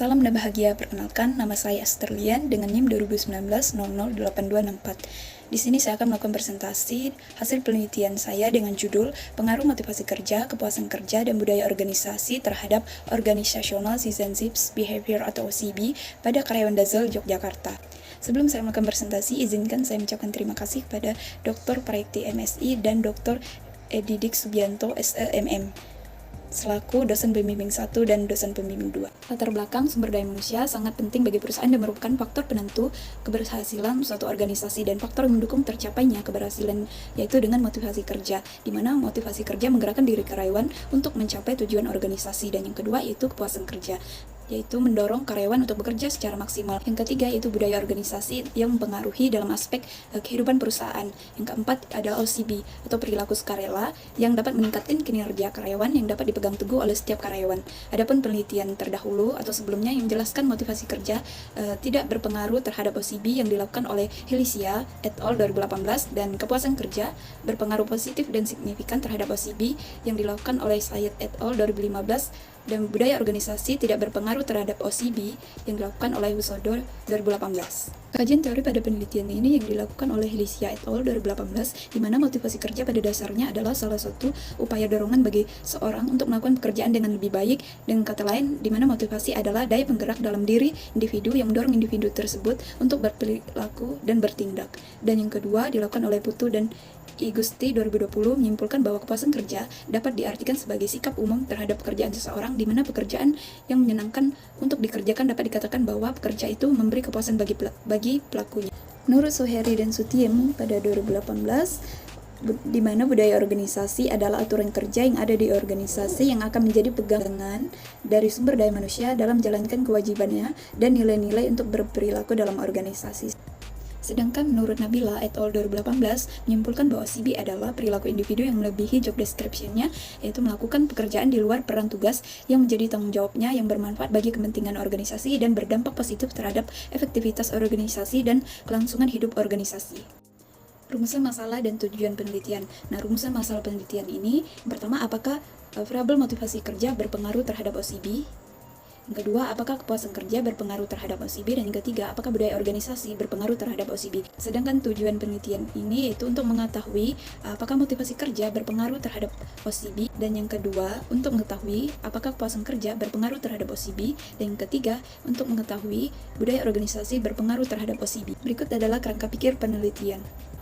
Salam dan bahagia, perkenalkan nama saya Asterlian dengan NIM 2019-008264. Di sini saya akan melakukan presentasi hasil penelitian saya dengan judul Pengaruh Motivasi Kerja, Kepuasan Kerja, dan Budaya Organisasi terhadap Organizational Citizenships Behavior atau OCB pada karyawan Dazel, Yogyakarta. Sebelum saya melakukan presentasi, izinkan saya mengucapkan terima kasih kepada Dr. Praikti MSI dan Dr. Edidik Subianto SEMM selaku dosen pembimbing 1 dan dosen pembimbing 2. Latar belakang sumber daya manusia sangat penting bagi perusahaan dan merupakan faktor penentu keberhasilan suatu organisasi dan faktor yang mendukung tercapainya keberhasilan yaitu dengan motivasi kerja, di mana motivasi kerja menggerakkan diri karyawan untuk mencapai tujuan organisasi, dan yang kedua yaitu kepuasan kerja, yaitu mendorong karyawan untuk bekerja secara maksimal. Yang ketiga yaitu budaya organisasi yang mempengaruhi dalam aspek kehidupan perusahaan. Yang keempat adalah OCB atau perilaku sukarela yang dapat meningkatkan kinerja karyawan yang dapat dipegang teguh oleh setiap karyawan. Adapun penelitian terdahulu atau sebelumnya yang menjelaskan motivasi kerja tidak berpengaruh terhadap OCB yang dilakukan oleh Hilisia et al. 2018 dan kepuasan kerja berpengaruh positif dan signifikan terhadap OCB yang dilakukan oleh Sayed et al. 2015 dan budaya organisasi tidak berpengaruh terhadap OCB yang dilakukan oleh Wisodo 2018. Kajian teori pada penelitian ini yang dilakukan oleh Hilisia et al. 2018, di mana motivasi kerja pada dasarnya adalah salah satu upaya dorongan bagi seorang untuk melakukan pekerjaan dengan lebih baik. Dengan kata lain, di mana motivasi adalah daya penggerak dalam diri individu yang mendorong individu tersebut untuk berperilaku dan bertindak. Dan yang kedua dilakukan oleh Putu dan Igusti 2020 menyimpulkan bahwa kepuasan kerja dapat diartikan sebagai sikap umum terhadap pekerjaan seseorang, di mana pekerjaan yang menyenangkan untuk dikerjakan dapat dikatakan bahwa pekerja itu memberi kepuasan bagi pelakunya. Menurut Suheri dan Sutiem pada 2018, di mana budaya organisasi adalah aturan kerja yang ada di organisasi yang akan menjadi pegangan dari sumber daya manusia dalam menjalankan kewajibannya dan nilai-nilai untuk berperilaku dalam organisasi. Sedangkan menurut Nabila et al. 2018 menyimpulkan bahwa CB adalah perilaku individu yang melebihi job description-nya, yaitu melakukan pekerjaan di luar peran tugas yang menjadi tanggung jawabnya yang bermanfaat bagi kepentingan organisasi dan berdampak positif terhadap efektivitas organisasi dan kelangsungan hidup organisasi. Rumusan masalah dan tujuan penelitian. Nah, rumusan masalah penelitian ini, yang pertama, apakah variabel motivasi kerja berpengaruh terhadap OCB? Yang kedua, apakah kepuasan kerja berpengaruh terhadap OCB? Dan yang ketiga, apakah budaya organisasi berpengaruh terhadap OCB? Sedangkan tujuan penelitian ini yaitu untuk mengetahui apakah motivasi kerja berpengaruh terhadap OCB. Dan yang kedua, untuk mengetahui apakah kepuasan kerja berpengaruh terhadap OCB. Dan yang ketiga, untuk mengetahui budaya organisasi berpengaruh terhadap OCB. Berikut adalah kerangka pikir penelitian.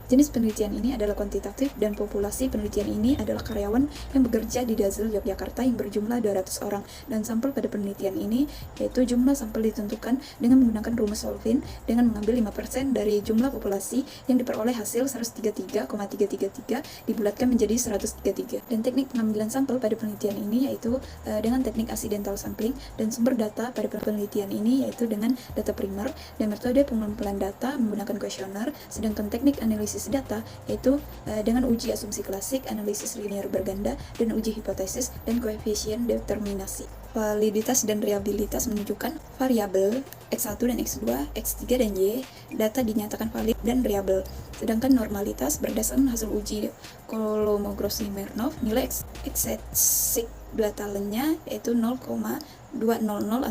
Jenis penelitian ini adalah kuantitatif dan populasi penelitian ini adalah karyawan yang bekerja di Dazel, Yogyakarta yang berjumlah 200 orang, dan sampel pada penelitian ini yaitu jumlah sampel ditentukan dengan menggunakan rumus Solvin dengan mengambil 5% dari jumlah populasi yang diperoleh hasil 133,333 dibulatkan menjadi 133. Dan teknik pengambilan sampel pada penelitian ini yaitu dengan teknik accidental sampling, dan sumber data pada penelitian ini yaitu dengan data primer, dan metode pengumpulan data menggunakan kuesioner. Sedangkan teknik analisis data yaitu dengan uji asumsi klasik, analisis linear berganda, dan uji hipotesis dan koefisien determinasi. Validitas dan reliabilitas menunjukkan variabel X1 dan X2, X3 dan Y data dinyatakan valid dan reliable. Sedangkan normalitas berdasarkan hasil uji Kolmogorov-Smirnov, nilai x-statistik data-nya yaitu 0,200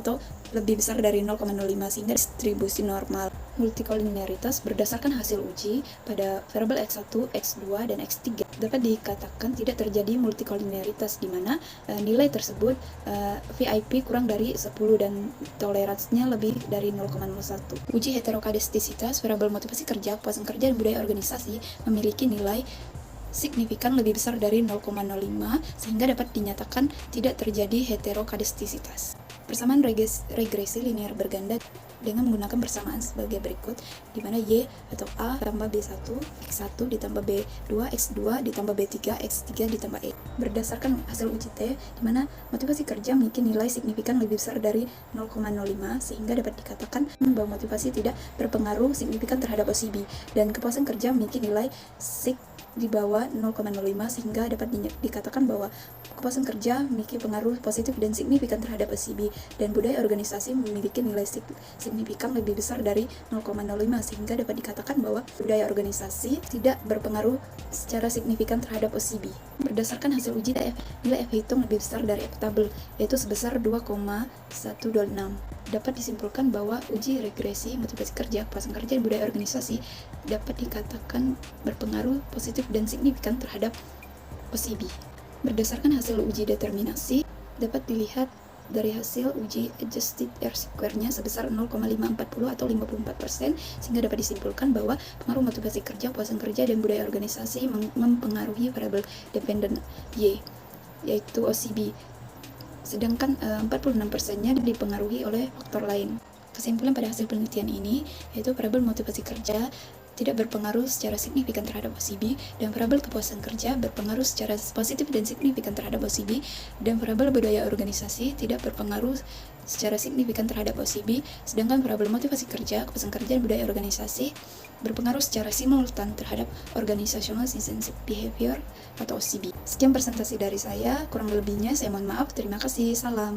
atau lebih besar dari 0,05 sehingga distribusi normal. Multikolinearitas berdasarkan hasil uji pada variabel X1, X2, dan X3 dapat dikatakan tidak terjadi multikolinearitas, di mana nilai tersebut VIP kurang dari 10 dan toleransinya lebih dari 0,01. Uji heterokadastisitas variabel motivasi kerja, kepuasan kerja, dan budaya organisasi memiliki nilai signifikan lebih besar dari 0,05 sehingga dapat dinyatakan tidak terjadi heterokadastisitas. Persamaan regresi linear berganda dengan menggunakan persamaan sebagai berikut, di mana Y atau A ditambah B1, X1 ditambah B2, X2 ditambah B3, X3 ditambah E. Berdasarkan hasil uji T, di mana motivasi kerja memiliki nilai signifikan lebih besar dari 0,05 sehingga dapat dikatakan bahwa motivasi tidak berpengaruh signifikan terhadap OCB, dan kepuasan kerja memiliki nilai di bawah 0,05 sehingga dapat dikatakan bahwa kepuasan kerja memiliki pengaruh positif dan signifikan terhadap OCB, dan budaya organisasi memiliki nilai signifikan lebih besar dari 0,05 sehingga dapat dikatakan bahwa budaya organisasi tidak berpengaruh secara signifikan terhadap OCB. Berdasarkan hasil uji nilai F hitung lebih besar dari F tabel yaitu sebesar 2,126. dapat disimpulkan bahwa uji regresi motivasi kerja, kepuasan kerja, dan budaya organisasi dapat dikatakan berpengaruh positif dan signifikan terhadap OCB. Berdasarkan hasil uji determinasi, dapat dilihat dari hasil uji adjusted R-square-nya sebesar 0,540 atau 54%, sehingga dapat disimpulkan bahwa pengaruh motivasi kerja, kepuasan kerja, dan budaya organisasi mempengaruhi variabel dependent Y, yaitu OCB. Sedangkan 46%-nya dipengaruhi oleh faktor lain. Kesimpulan pada hasil penelitian ini yaitu variabel motivasi kerja tidak berpengaruh secara signifikan terhadap OCB, dan variabel kepuasan kerja berpengaruh secara positif dan signifikan terhadap OCB, dan variabel budaya organisasi tidak berpengaruh secara signifikan terhadap OCB, sedangkan variabel motivasi kerja, kepuasan kerja, dan budaya organisasi berpengaruh secara simultan terhadap Organizational Citizenship Behavior atau OCB. Sekian presentasi dari saya, kurang lebihnya saya mohon maaf. Terima kasih, salam.